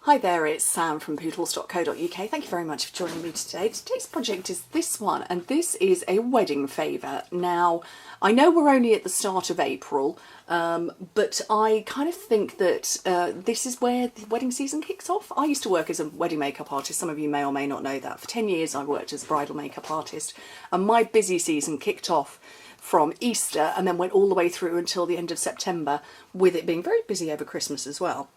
Hi there, it's Sam from poodles.co.uk. Thank you very much for joining me today. Today's project is this one, and this is a wedding favour. Now, I know we're only at the start of April, but I kind of think that this is where the wedding season kicks off. I used to work as a wedding makeup artist. Some of you may or may not know that. For 10 years I worked as a bridal makeup artist, and my busy season kicked off from Easter and then went all the way through until the end of September, with it being very busy over Christmas as well.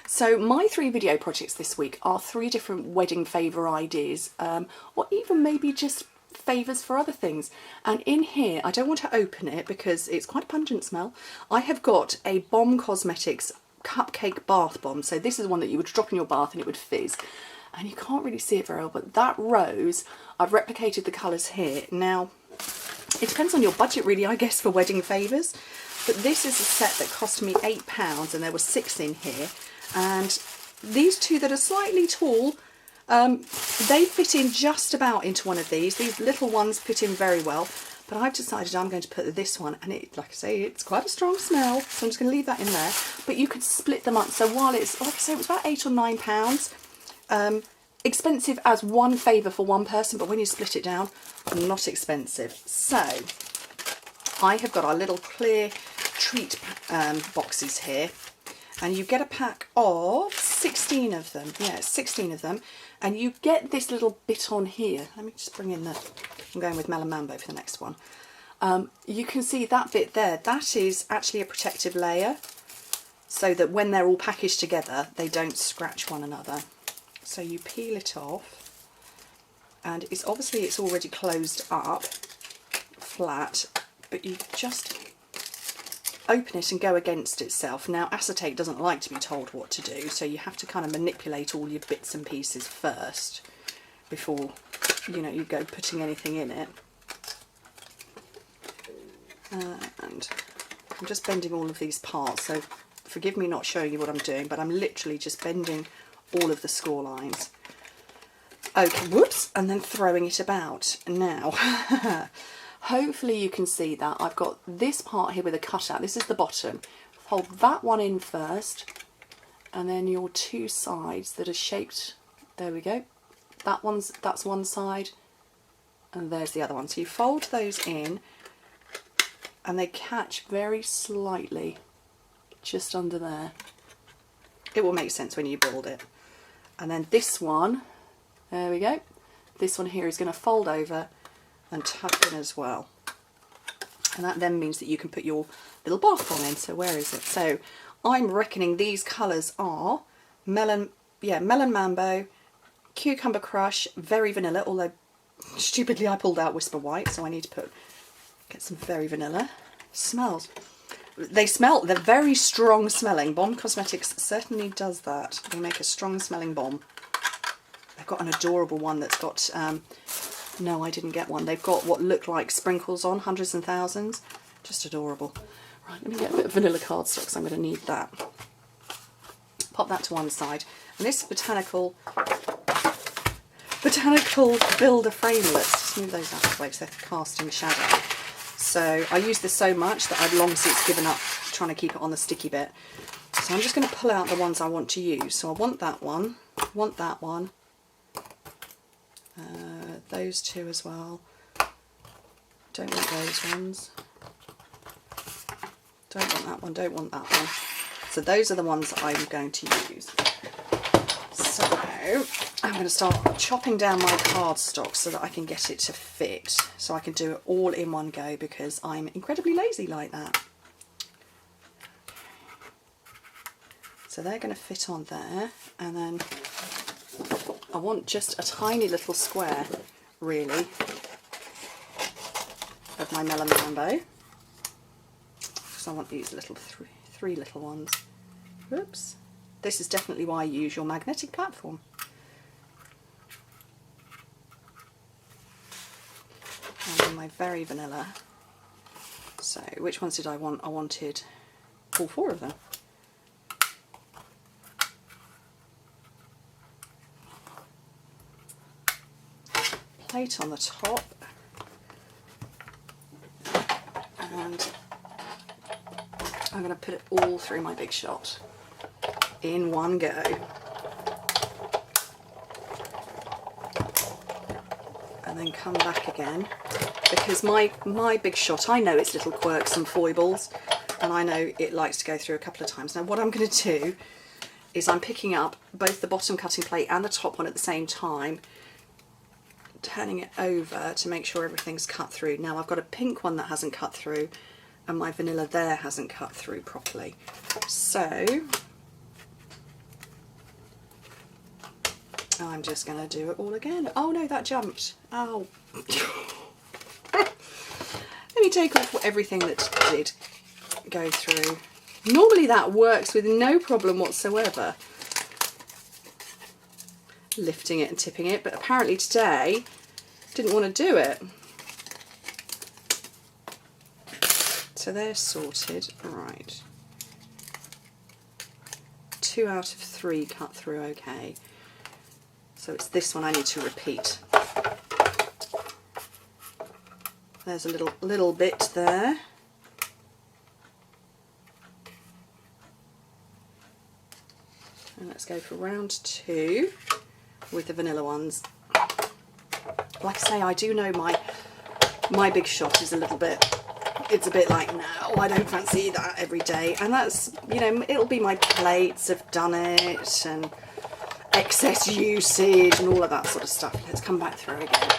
So my 3 video projects this week are 3 different wedding favour ideas, or even maybe just favours for other things. And in here, I don't want to open it because it's quite a pungent smell. I have got a Bomb Cosmetics cupcake bath bomb. So this is one that you would drop in your bath and it would fizz. And you can't really see it very well, but that rose, I've replicated the colours here. Now, it depends on your budget really, I guess, for wedding favours. But this is a set that cost me £8 and there were 6 in here. And these 2 that are slightly tall, they fit in just about into one of these. These little ones fit in very well, but I've decided I'm going to put this one, and it, like I say, it's quite a strong smell, so I'm just going to leave that in there. But you could split them up, so while it's, like I say, it was about £8 or £9, expensive as one favour for one person, but when you split it down, not expensive. So I have got our little clear treat boxes here. And you get a pack of 16 of them. Yeah, it's 16 of them. And you get this little bit on here. Let me just bring in the... I'm going with Melon Mambo for the next one. You can see that bit there. That is actually a protective layer, so that when they're all packaged together, they don't scratch one another. So you peel it off. And it's obviously it's already closed up, flat. But you just open it and go against itself. Now, acetate doesn't like to be told what to do, so you have to kind of manipulate all your bits and pieces first before, you know, you go putting anything in it. And I'm just bending all of these parts, so forgive me not showing you what I'm doing, but I'm literally just bending all of the score lines. Okay, whoops, and then throwing it about. Now, hopefully you can see that I've got this part here with a cutout. This is the bottom. Hold that one in first, and then your 2 sides that are shaped. There we go. That's one side, and there's the other one. So you fold those in, and they catch very slightly just under there. It will make sense when you build it. And then this one, there we go. This one here is going to fold over and tuck in as well, and that then means that you can put your little bath bomb in. So where is it? So I'm reckoning these colours are Melon Mambo, Cucumber Crush, Very Vanilla, although stupidly I pulled out Whisper White, so I need to get some Very Vanilla. Smells. They're very strong smelling. Bomb Cosmetics certainly does that. They make a strong smelling bomb. They've got an adorable one that's got no, I didn't get one. They've got what look like sprinkles on, hundreds and thousands. Just adorable. Right, let me get a bit of vanilla cardstock, because I'm going to need that. Pop that to one side. And this Botanical Builder Framelits. Just move those out of the way because they're casting shadow. So I use this so much that I've long since given up trying to keep it on the sticky bit. So I'm just going to pull out the ones I want to use. So I want that one, that one. Those 2 as well. Don't want those ones. Don't want that one, don't want that one. So those are the ones that I'm going to use. So I'm going to start chopping down my cardstock so that I can get it to fit. So I can do it all in one go, because I'm incredibly lazy like that. So they're going to fit on there, and then I want just a tiny little square, really, of my Melon Mambo, because I want these little 3 little ones. Whoops. This is definitely why you use your magnetic platform. And then my Very Vanilla. So which ones did I want? I wanted all 4 of them. Plate on the top, and I'm going to put it all through my big shot in one go. and then come back again, because my Big Shot, I know its little quirks and foibles, and I know it likes to go through a couple of times. Now what I'm going to do is I'm picking up both the bottom cutting plate and the top one at the same time, turning it over to make sure everything's cut through. Now I've got a pink one that hasn't cut through, and my vanilla there hasn't cut through properly. So I'm just going to do it all again. Oh no, that jumped. Oh. Let me take off everything that did go through. Normally that works with no problem whatsoever, lifting it and tipping it, but apparently today didn't want to do it. So they're sorted. Right. 2 out of 3 cut through okay. So it's this one I need to repeat. There's a little bit there. And let's go for round 2 with the vanilla ones. Like I say, I do know my Big Shot is a little bit, it's a bit like, no, I don't fancy that every day. And that's, you know, it'll be my plates have done it, and excess usage and all of that sort of stuff. Let's come back through again.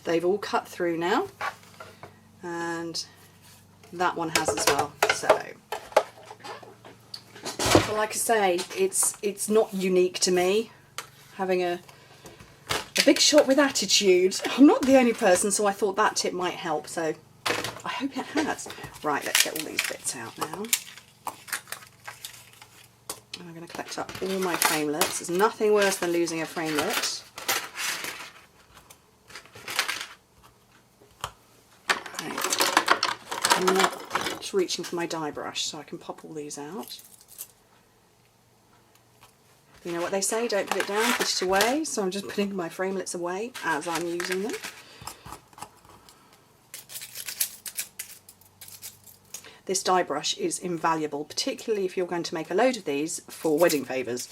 They've all cut through now, and that one has as well. So, but like I say, it's not unique to me having a Big Shot with attitude. I'm not the only person, so I thought that tip might help. So I hope it has. Right, let's get all these bits out now. And I'm going to collect up all my framelets. There's nothing worse than losing a framelit. Right. I'm not just reaching for my die brush so I can pop all these out. You know what they say, don't put it down, put it away. So I'm just putting my framelits away as I'm using them. This die brush is invaluable, particularly if you're going to make a load of these for wedding favours.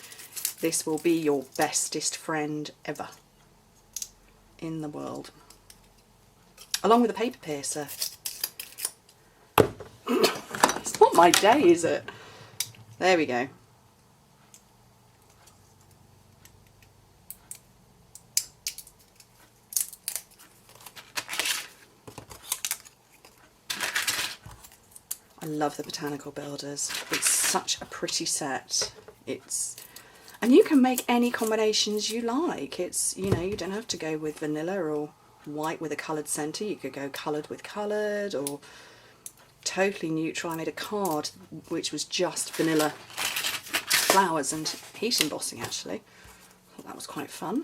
This will be your bestest friend ever in the world. Along with a paper piercer. It's not my day, is it? There we go. I love the Botanical Builders. It's such a pretty set. And you can make any combinations you like. It's, you know, you don't have to go with vanilla or white with a coloured centre. You could go coloured with coloured, or totally neutral. I made a card which was just vanilla flowers and heat embossing actually. I thought that was quite fun.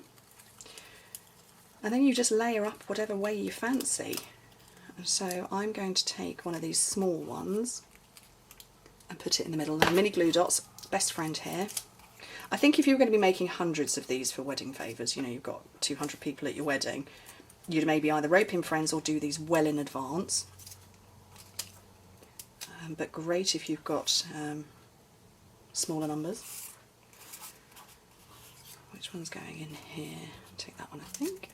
And then you just layer up whatever way you fancy. So I'm going to take one of these small ones and put it in the middle. Now, mini glue dots, best friend here. I think if you were going to be making hundreds of these for wedding favours, you know, you've got 200 people at your wedding, you'd maybe either rope in friends or do these well in advance. But great if you've got smaller numbers. Which one's going in here? Take that one, I think.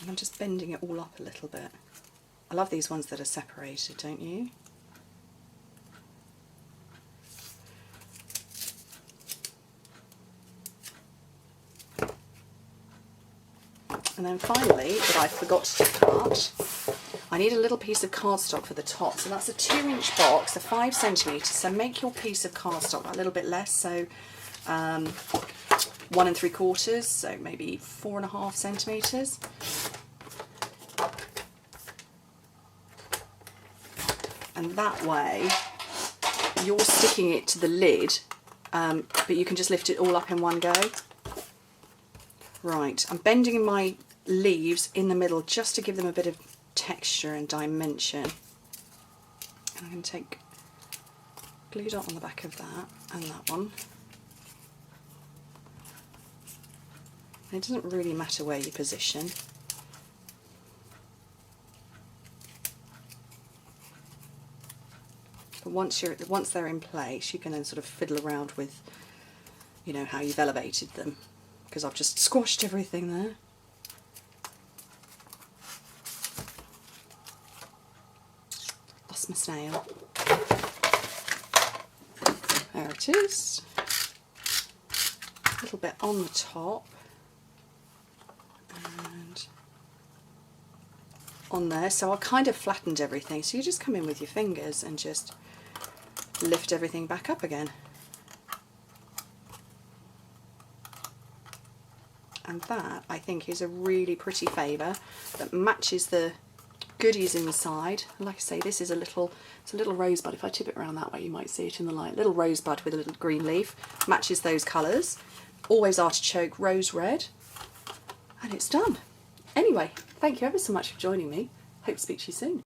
And I'm just bending it all up a little bit. I love these ones that are separated, don't you? And then finally, that I forgot to cut, I need a little piece of cardstock for the top. So that's a 2-inch box, a 5 centimetres. So make your piece of cardstock a little bit less, so 1 3/4, so maybe 4.5 centimetres. And that way you're sticking it to the lid, but you can just lift it all up in one go. Right, I'm bending in my leaves in the middle just to give them a bit of texture and dimension. And I'm going to take glue dot on the back of that and that one. And it doesn't really matter where you position. But once they're in place, you can then sort of fiddle around with, you know, how you've elevated them, because I've just squashed everything there. Lost my snail. There it is. A little bit on the top and on there. So I kind of flattened everything. So you just come in with your fingers and just lift everything back up again. And that, I think, is a really pretty Favour that matches the goodies inside. And like I say, this is it's a little rosebud. If I tip it around that way, you might see it in the light. Little rosebud with a little green leaf, matches those colours. Always artichoke, rose red, and it's done. Anyway, thank you ever so much for joining me. Hope to speak to you soon.